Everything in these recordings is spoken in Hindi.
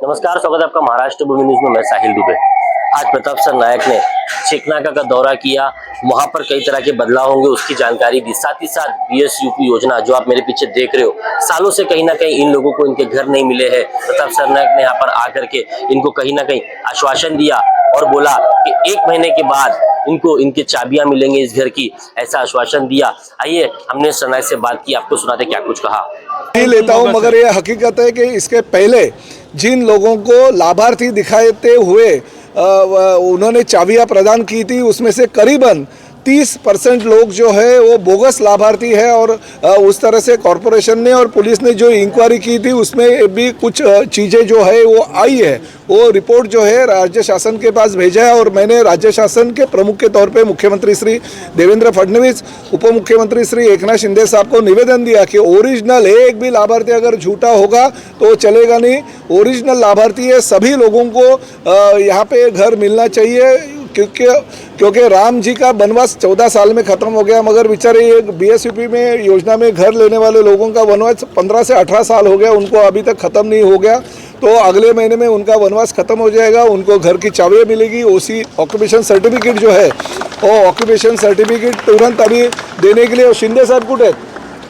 नमस्कार, स्वागत है आपका महाराष्ट्र भूमि न्यूज में। मैं साहिल दुबे। आज प्रताप सर नायक ने चेकनाका का दौरा किया, वहां पर कई तरह के बदलाव होंगे उसकी जानकारी दी। साथ ही साथ बीएसयूपी योजना जो आप मेरे पीछे देख रहे हो, सालों से कहीं ना कहीं इन लोगों को इनके घर नहीं मिले हैं। प्रताप सर नायक ने यहाँ पर आकर के इनको कहीं ना कहीं आश्वासन दिया और बोला कि 1 महीने के बाद इनको इनके चाबियां मिलेंगे इस घर की, ऐसा आश्वासन दिया। आइए हमने सर नायक से बात की, आपको सुनाते क्या कुछ कहा। नहीं लेता हूं, मगर ये हकीकत है कि इसके पहले जिन लोगों को लाभार्थी दिखाते हुए उन्होंने चाबियां प्रदान की थी, उसमें से करीबन 30% लोग जो है वो बोगस लाभार्थी है। और उस तरह से कॉरपोरेशन ने और पुलिस ने जो इंक्वायरी की थी उसमें भी कुछ चीज़ें जो है वो आई है। वो रिपोर्ट जो है राज्य शासन के पास भेजा है और मैंने राज्य शासन के प्रमुख के तौर पे मुख्यमंत्री श्री देवेंद्र फडणवीस, उप मुख्यमंत्री श्री एकनाथ शिंदे साहब को निवेदन दिया कि ओरिजिनल एक भी लाभार्थी अगर झूठा होगा तो चलेगा नहीं। ओरिजिनल लाभार्थी है, सभी लोगों को यहाँ पे घर मिलना चाहिए, क्योंकि राम जी का वनवास 14 साल में ख़त्म हो गया, मगर बेचारे ये बीएसयूपी में योजना में घर लेने वाले लोगों का वनवास 15 से 18 साल हो गया, उनको अभी तक ख़त्म नहीं हो गया। तो अगले महीने में उनका वनवास ख़त्म हो जाएगा, उनको घर की चाबियाँ मिलेगी। ओसी ऑक्यूपेशन सर्टिफिकेट जो है वो ऑक्यूपेशन सर्टिफिकेट तुरंत अभी देने के लिए शिंदे साहब कुछ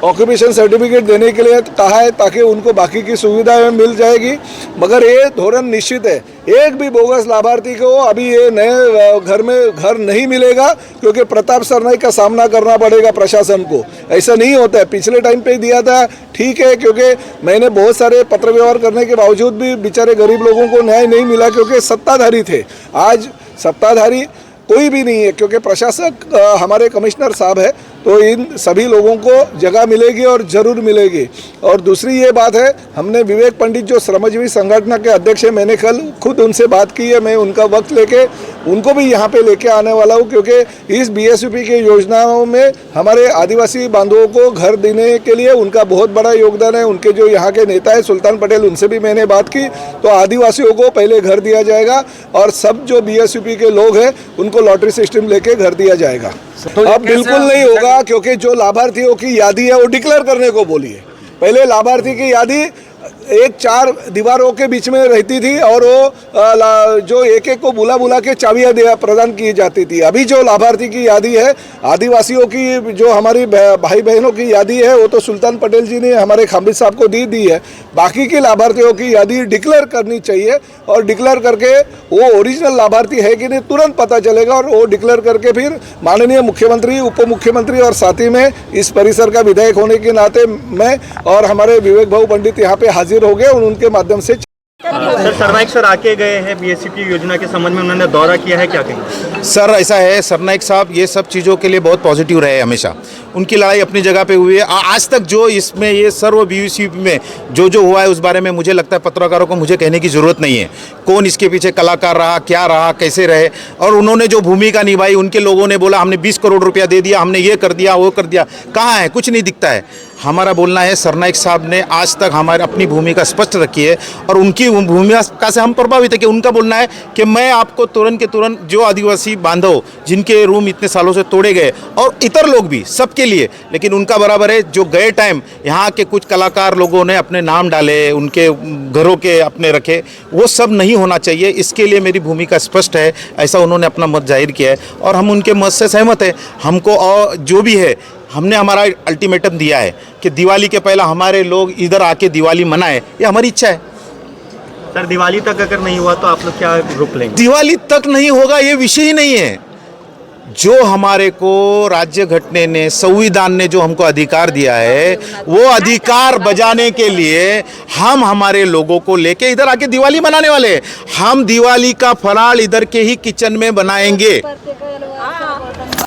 ऑक्यूपेशन सर्टिफिकेट देने के लिए कहा है, ताकि उनको बाकी की सुविधाएं मिल जाएगी। मगर ये धोरण निश्चित है, एक भी बोगस लाभार्थी को अभी ये नए घर में घर नहीं मिलेगा, क्योंकि प्रताप सरनाईक का सामना करना पड़ेगा प्रशासन को। ऐसा नहीं होता है, पिछले टाइम पे दिया था ठीक है, क्योंकि मैंने बहुत सारे पत्र व्यवहार करने के बावजूद भी बेचारे गरीब लोगों को न्याय नहीं मिला, क्योंकि सत्ताधारी थे। आज सत्ताधारी कोई भी नहीं है, क्योंकि प्रशासक हमारे कमिश्नर साहब है, तो इन सभी लोगों को जगह मिलेगी और ज़रूर मिलेगी। और दूसरी ये बात है, हमने विवेक पंडित जो श्रमजीवी संगठन के अध्यक्ष हैं, मैंने कल खुद उनसे बात की है। मैं उनका वक्त लेके उनको भी यहाँ पे लेके आने वाला हूँ, क्योंकि इस बीएसयूपी के योजनाओं में हमारे आदिवासी बांधवों को घर देने के लिए उनका बहुत बड़ा योगदान है। उनके जो यहाँ के नेता है सुल्तान पटेल, उनसे भी मैंने बात की, तो आदिवासियों को पहले घर दिया जाएगा और सब जो बीएसयूपी के लोग हैं उनको लॉटरी सिस्टम लेके घर दिया जाएगा। अब बिल्कुल नहीं होगा, क्योंकि जो लाभार्थियों की यादी है वो डिक्लेयर करने को बोली है। पहले लाभार्थी की यादी एक 4 दीवारों के बीच में रहती थी और वो जो एक को बुला के चाबियां प्रदान की जाती थी। अभी जो लाभार्थी की यादी है, आदिवासियों की जो हमारी भाई बहनों की यादी है, वो तो सुल्तान पटेल जी ने हमारे खामिद साहब को दी है। बाकी के लाभार्थियों की यादी डिक्लेयर करनी चाहिए और डिक्लेयर करके वो ओरिजिनल लाभार्थी है कि नहीं तुरंत पता चलेगा। और वो डिक्लेयर करके फिर माननीय मुख्यमंत्री, उप मुख्यमंत्री और साथ ही में इस परिसर का विधायक होने के नाते मैं और हमारे विवेक भाऊ पंडित यहाँ पे हाजिर हो गए और उनके माध्यम से सर सरनाईक सर आके गए हैं बीएसयूपी योजना के संबंध में, उन्होंने दौरा किया है, क्या कहेंगे? सर ऐसा है, सरनाईक साहब ये सब चीज़ों के लिए बहुत पॉजिटिव रहे हमेशा। उनकी लड़ाई अपनी जगह पे हुई है। आज तक जो इसमें ये सर्व बीएसयूपी में जो हुआ है उस बारे में मुझे लगता है पत्रकारों को मुझे कहने की ज़रूरत नहीं है। कौन इसके पीछे कलाकार रहा, क्या रहा, कैसे रहे, और उन्होंने जो भूमिका निभाई। उनके लोगों ने बोला हमने 20 करोड़ रुपया दे दिया, हमने ये कर दिया, वो कर दिया, कहाँ है? कुछ नहीं दिखता है। हमारा बोलना है सरनाईक साहब ने आज तक हमारे अपनी भूमिका स्पष्ट रखी है और उनकी भूमिका से हम प्रभावित है कि उनका बोलना है कि मैं आपको तुरंत के तुरंत जो आदिवासी बांधव जिनके रूम इतने सालों से तोड़े गए और इतर लोग भी, सबके लिए, लेकिन उनका बराबर है। जो गए टाइम यहाँ के कुछ कलाकार लोगों ने अपने नाम डाले, उनके घरों के अपने रखे, वो सब नहीं होना चाहिए। इसके लिए मेरी भूमिका स्पष्ट है, ऐसा उन्होंने अपना मत जाहिर किया है और हम उनके मत से सहमत है। हमको और जो भी है, हमने हमारा अल्टीमेटम दिया है कि दिवाली के पहला हमारे लोग इधर आके दिवाली मनाए, ये हमारी इच्छा है। सर दिवाली तक अगर नहीं हुआ तो आप लोग क्या रुक लेंगे? दिवाली तक नहीं होगा ये विषय ही नहीं है। जो हमारे को राज्य घटने ने, संविधान ने जो हमको अधिकार दिया है, वो अधिकार बजाने के लिए हम हमारे लोगों को लेके इधर आके दिवाली मनाने वाले हैं। हम दिवाली का फराळ इधर के ही किचन में बनाएंगे।